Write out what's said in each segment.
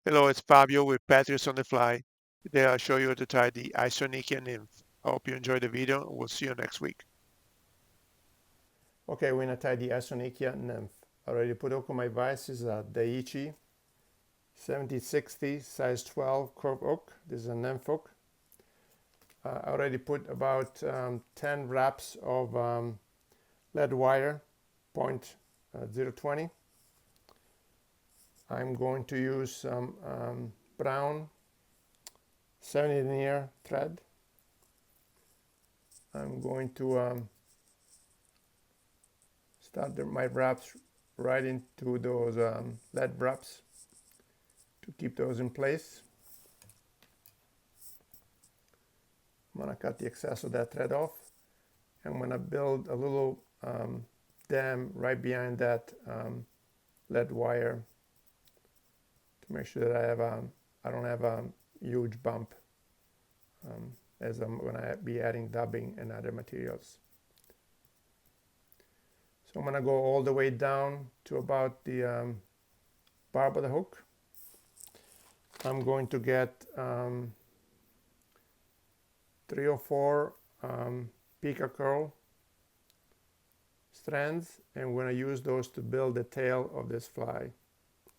Hello, it's Fabio with Patriots on the Fly. Today I'll show you how to tie the Isonychia Nymph. I hope you enjoyed the video and we'll see you next week. Okay, we're gonna tie the Isonychia Nymph. I already put hook on my vise. This is a Daiichi 7060 size 12 curved hook. This is a nymph hook. I already put about 10 wraps of lead wire, point 0.020. I'm going to use some brown 70 denier thread. I'm going to start my wraps right into those lead wraps to keep those in place. I'm going to cut the excess of that thread off. I'm going to build a little dam right behind that lead wire to make sure that I don't have a huge bump as I'm going to be adding dubbing and other materials. So I'm going to go all the way down to about the barb of the hook. I'm going to get 3 or 4 Peacock herl strands, and we're going to use those to build the tail of this fly.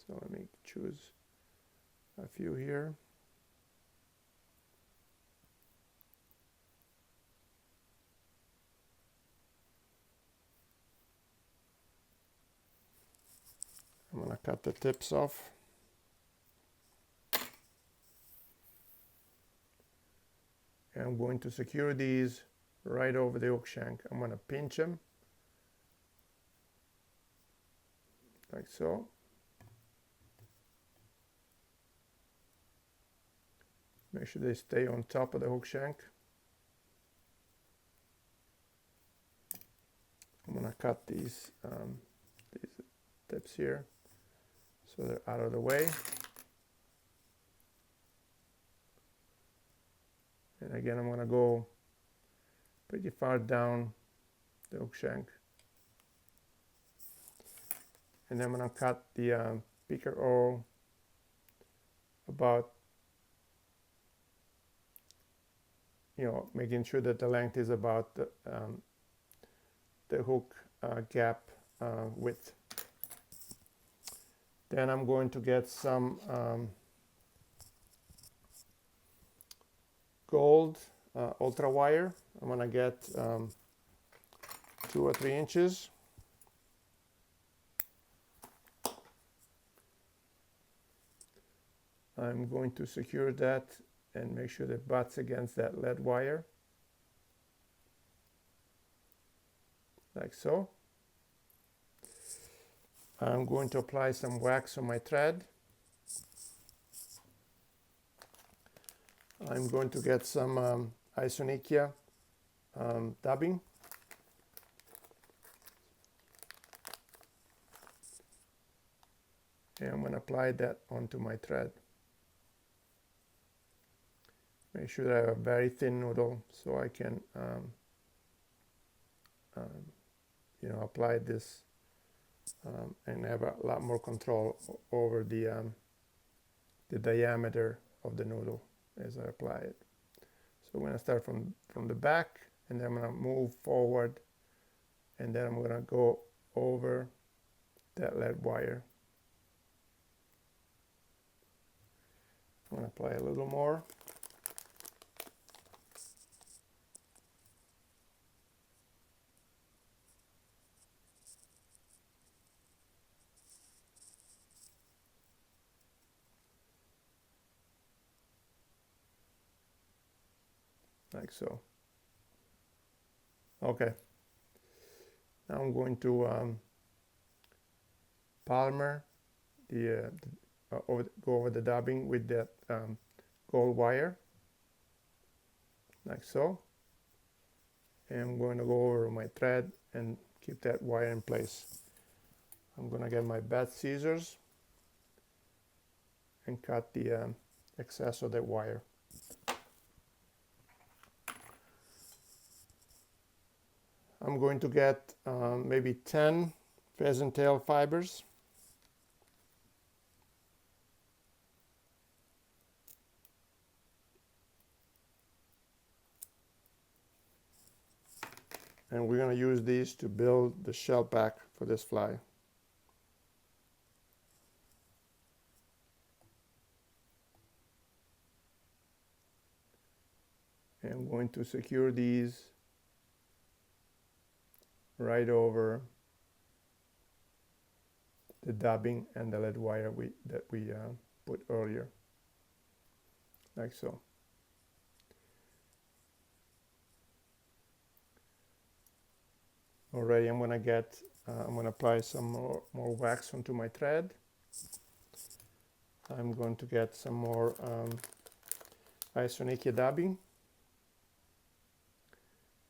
So let me choose a few here. I'm going to cut the tips off. And I'm going to secure these right over the hook shank. I'm going to pinch them like so. Make sure they stay on top of the hook shank. I'm going to cut these tips here so they're out of the way. And again, I'm going to go pretty far down the hook shank. And then I'm going to cut the Peacock herl about, making sure that the length is about the hook gap width. Then I'm going to get some gold ultra wire. I'm going to get 2 or 3 inches. I'm going to secure that and make sure it butts against that lead wire, like so. I'm going to apply some wax on my thread. I'm going to get some Isonychia dubbing. And I'm going to apply that onto my thread. Make sure that I have a very thin noodle so I can apply this and have a lot more control over the diameter of the noodle as I apply it. So I'm going to start from the back, and then I'm going to move forward, and then I'm going to go over that lead wire. I'm going to apply a little more. Like so. Okay. Now I'm going to palmer go over the dubbing with that gold wire, like so. And I'm going to go over my thread and keep that wire in place. I'm going to get my bat scissors and cut the excess of that wire. I'm going to get maybe 10 pheasant tail fibers. And we're going to use these to build the shell pack for this fly. And I'm going to secure these right over the dubbing and the lead wire that we put earlier, like so. Already I'm going to apply some more wax onto my thread. I'm going to get some more Isonychia dubbing,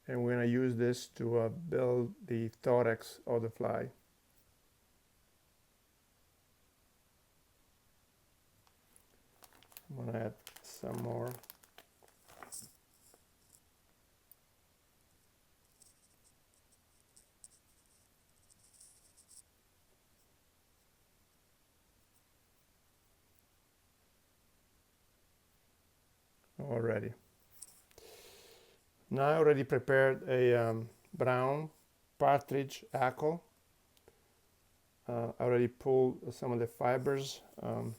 and we're going to use this to build the thorax of the fly. I'm going to add some more. Already. Now I already prepared a brown partridge hackle. I already pulled some of the fibers down.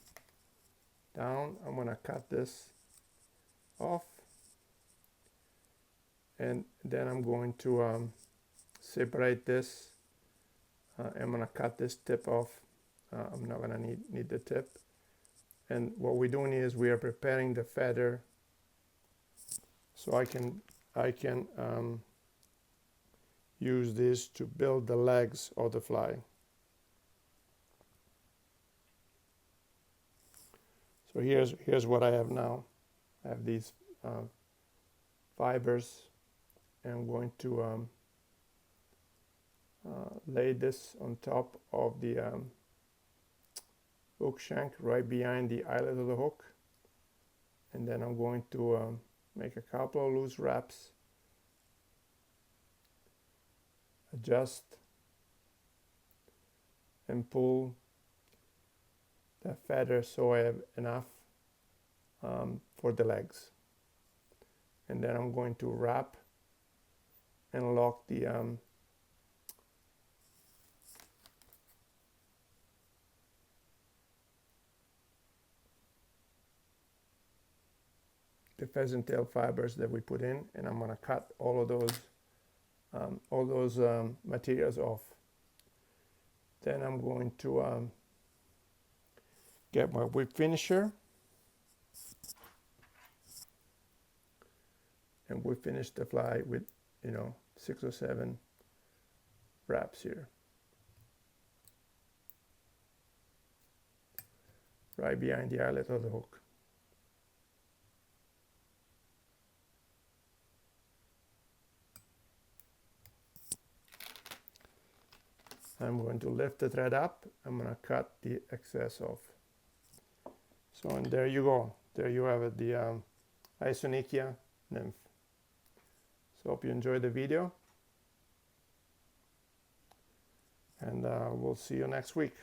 I'm going to cut this off, and then I'm going to separate this. I'm going to cut this tip off. I'm not going to need the tip. And what we're doing is we are preparing the feather so I can use this to build the legs of the fly. So here's what I have now. I have these fibers, and I'm going to lay this on top of the hook shank right behind the eyelet of the hook, and then I'm going to make a couple of loose wraps, adjust and pull the feather so I have enough for the legs, and then I'm going to wrap and lock the pheasant tail fibers that we put in, and I'm going to cut all of those materials off. Then I'm going to get my whip finisher, and we finish the fly with 6 or 7 wraps here, right behind the eyelet of the hook. I'm going to lift the thread up. I'm going to cut the excess off. So, and there you go. There you have it, the Isonychia Nymph. So hope you enjoyed the video, and we'll see you next week.